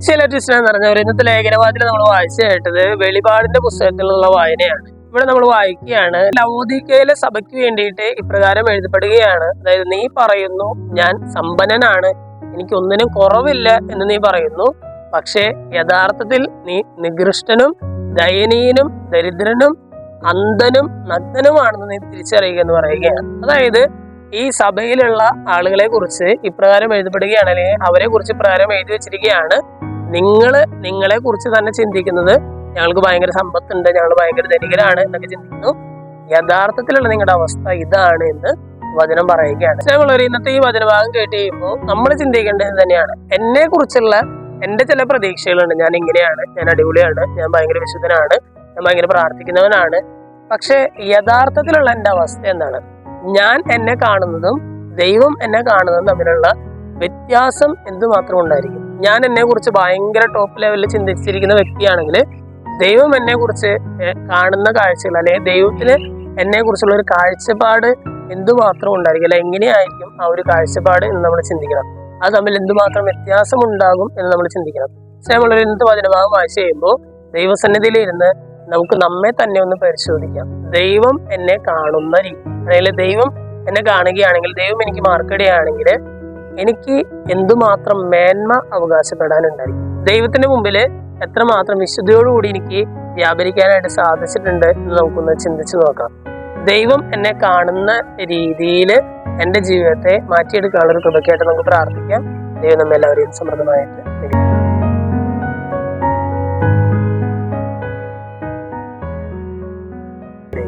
ചില ടിസ്റ്റിനെ നിറഞ്ഞവർ ഇന്നത്തെ ലേഖനവാദിൽ നമ്മൾ വായിച്ചു കേട്ടത് വെളിപാടിന്റെ പുസ്തകത്തിലുള്ള വായനയാണ്. ഇവിടെ നമ്മൾ വായിക്കുകയാണ്, ലവോദിക്കയിലെ സഭയ്ക്ക് വേണ്ടിയിട്ട് ഇപ്രകാരം എഴുതപ്പെടുകയാണ്. അതായത്, നീ പറയുന്നു ഞാൻ സമ്പന്നനാണ്, എനിക്കൊന്നിനും കുറവില്ല എന്ന് നീ പറയുന്നു. പക്ഷേ യഥാർത്ഥത്തിൽ നീ നികൃഷ്ടനും ദയനീയനും ദരിദ്രനും അന്ധനും നഗ്നനുമാണെന്ന് നീ തിരിച്ചറിയുക എന്ന് പറയുകയാണ്. അതായത്, ഈ സഭയിലുള്ള ആളുകളെ കുറിച്ച് ഇപ്രകാരം എഴുതപ്പെടുകയാണ്, അല്ലെങ്കിൽ അവരെ കുറിച്ച് ഇപ്രകാരം എഴുതി വെച്ചിരിക്കുകയാണ്, നിങ്ങളെ കുറിച്ച് തന്നെ ചിന്തിക്കുന്നത് ഞങ്ങൾക്ക് ഭയങ്കര സമ്പത്തുണ്ട്, ഞങ്ങൾ ഭയങ്കര ധനികരാണ് എന്നൊക്കെ ചിന്തിക്കുന്നു. യഥാർത്ഥത്തിലുള്ള നിങ്ങളുടെ അവസ്ഥ ഇതാണ് എന്ന് വചനം പറയുകയാണ്. ഞങ്ങൾ ഇന്നത്തെ ഈ വചനഭാഗം കേട്ട് കഴിയുമ്പോൾ നമ്മൾ ചിന്തിക്കേണ്ടത് തന്നെയാണ്, എന്നെ കുറിച്ചുള്ള എന്റെ ചില പ്രതീക്ഷകളുണ്ട്. ഞാൻ ഇങ്ങനെയാണ്, ഞാൻ അടിപൊളിയാണ്, ഞാൻ ഭയങ്കര വിശുദ്ധനാണ്, ഞാൻ ഭയങ്കര പ്രാർത്ഥിക്കുന്നവനാണ്. പക്ഷെ യഥാർത്ഥത്തിലുള്ള എന്റെ അവസ്ഥ എന്താണ്? ഞാൻ എന്നെ കാണുന്നതും ദൈവം എന്നെ കാണുന്നതും തമ്മിലുള്ള വ്യത്യാസം എന്തുമാത്രം ഉണ്ടായിരിക്കും. ഞാൻ എന്നെ കുറിച്ച് ഭയങ്കര ടോപ്പ് ലെവലിൽ ചിന്തിച്ചിരിക്കുന്ന വ്യക്തിയാണെങ്കിൽ ദൈവം എന്നെ കുറിച്ച് കാണുന്ന കാഴ്ചകൾ, അല്ലെങ്കിൽ ദൈവത്തിന് എന്നെ കുറിച്ചുള്ള ഒരു കാഴ്ചപ്പാട് എന്തുമാത്രം ഉണ്ടായിരിക്കും, അല്ലെ എങ്ങനെയായിരിക്കും ആ ഒരു കാഴ്ചപ്പാട് എന്ന് നമ്മൾ ചിന്തിക്കണം. അത് തമ്മിൽ എന്തുമാത്രം വ്യത്യാസം ഉണ്ടാകും എന്ന് നമ്മൾ ചിന്തിക്കണം. പക്ഷെ നമ്മൾ ഇന്നത്തെ വചനഭാഗം വായിച്ചു കഴിയുമ്പോൾ ദൈവസന്നിധിയിൽ ഇരുന്ന് നമുക്ക് നമ്മെ തന്നെ ഒന്ന് പരിശോധിക്കാം. ദൈവം എന്നെ കാണുന്ന രീതി, അതായത് ദൈവം എന്നെ കാണുകയാണെങ്കിൽ, ദൈവം എനിക്ക് മാർക്കിടുകയാണെങ്കിൽ എനിക്ക് എന്തുമാത്രം മേന്മ അവകാശപ്പെടാനുണ്ടായിരിക്കും. ദൈവത്തിന്റെ മുമ്പിൽ എത്രമാത്രം വിശുദ്ധിയോടുകൂടി എനിക്ക് വ്യാപരിക്കാനായിട്ട് സാധിച്ചിട്ടുണ്ട് എന്ന് നമുക്കൊന്ന് ചിന്തിച്ചു നോക്കാം. ദൈവം എന്നെ കാണുന്ന രീതിയിൽ എൻ്റെ ജീവിതത്തെ മാറ്റിയെടുക്കാനുള്ള ഒരു കൃപയ്ക്കായിട്ട് നമുക്ക് പ്രാർത്ഥിക്കാം. ദൈവം നമ്മെല്ലാവരെയും സമൃദ്ധമായിട്ട്